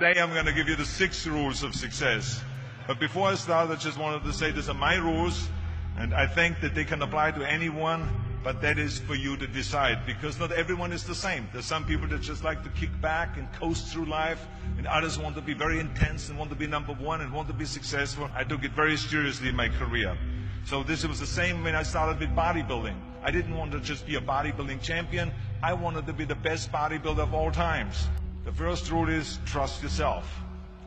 Today I'm going to give you the 6 rules of success. But before I start, I just wanted to say these are my rules, and I think that they can apply to anyone, but that is for you to decide, because not everyone is the same. There's some people that just like to kick back and coast through life, and others want to be very intense and want to be number one and want to be successful. I took it very seriously in my career. So this was the same when I started with bodybuilding. I didn't want to just be a bodybuilding champion. I wanted to be the best bodybuilder of all times. The first rule is trust yourself.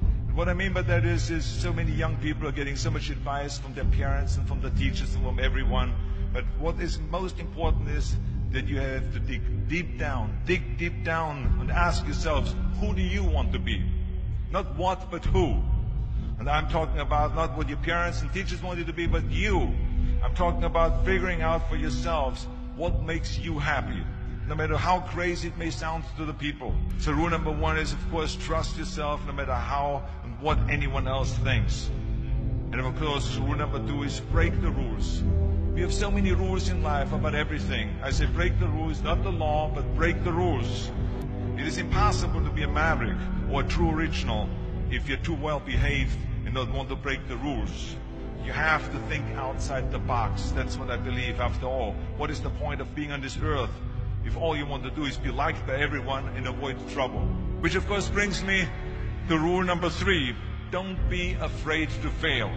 And what I mean by that is so many young people are getting so much advice from their parents and from the teachers and from everyone. But what is most important is that you have to dig deep down and ask yourselves, who do you want to be? Not what, but who. And I'm talking about not what your parents and teachers want you to be, but you. I'm talking about figuring out for yourselves what makes you happy, no matter how crazy it may sound to the people. So rule number 1 is, of course, trust yourself no matter how and what anyone else thinks. And of course, rule number 2 is break the rules. We have so many rules in life about everything. I say break the rules, not the law, but break the rules. It is impossible to be a maverick or a true original if you're too well behaved and don't want to break the rules. You have to think outside the box. That's what I believe. After all, what is the point of being on this earth if all you want to do is be liked by everyone and avoid trouble? Which of course brings me to rule number 3. Don't be afraid to fail.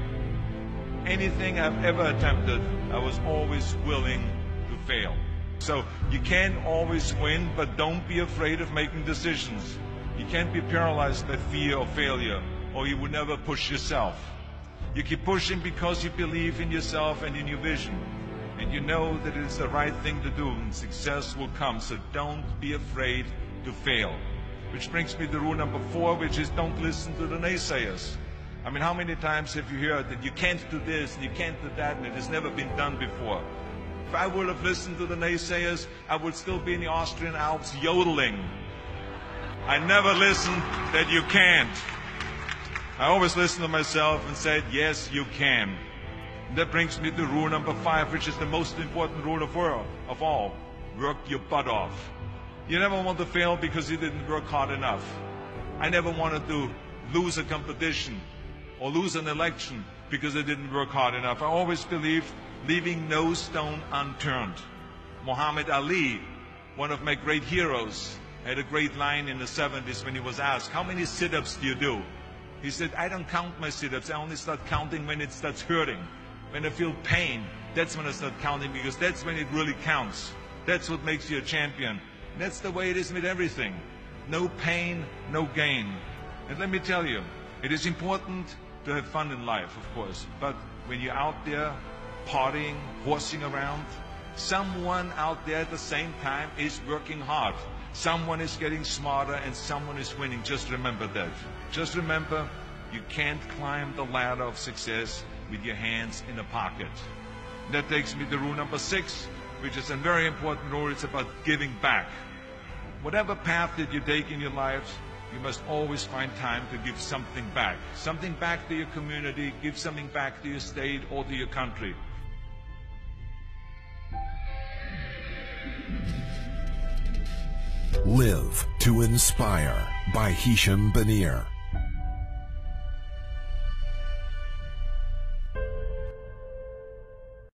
Anything I've ever attempted, I was always willing to fail. So you can't always win, but don't be afraid of making decisions. You can't be paralyzed by fear of failure, or you would never push yourself. You keep pushing because you believe in yourself and in your vision. And you know that it is the right thing to do, and success will come. So don't be afraid to fail. Which brings me to rule number 4, which is don't listen to the naysayers. I mean, how many times have you heard that you can't do this and you can't do that and it has never been done before? If I would have listened to the naysayers, I would still be in the Austrian Alps yodeling. I never listened that you can't. I always listened to myself and said, yes, you can. And that brings me to rule number 5, which is the most important rule of all. Work your butt off. You never want to fail because you didn't work hard enough. I never wanted to lose a competition or lose an election because I didn't work hard enough. I always believed leaving no stone unturned. Muhammad Ali, one of my great heroes, had a great line in the 70s when he was asked, how many sit-ups do you do? He said, I don't count my sit-ups. I only start counting when it starts hurting. When I feel pain, that's when I start counting, because that's when it really counts. That's what makes you a champion. And that's the way it is with everything. No pain, no gain. And let me tell you, it is important to have fun in life, of course. But when you're out there partying, horsing around, someone out there at the same time is working hard. Someone is getting smarter and someone is winning. Just remember that. Just remember, you can't climb the ladder of success with your hands in a pocket. And that takes me to rule number 6, which is a very important rule. It's about giving back. Whatever path that you take in your lives, you must always find time to give something back. Something back to your community, give something back to your state or to your country. Live to Inspire by Hisham Banir.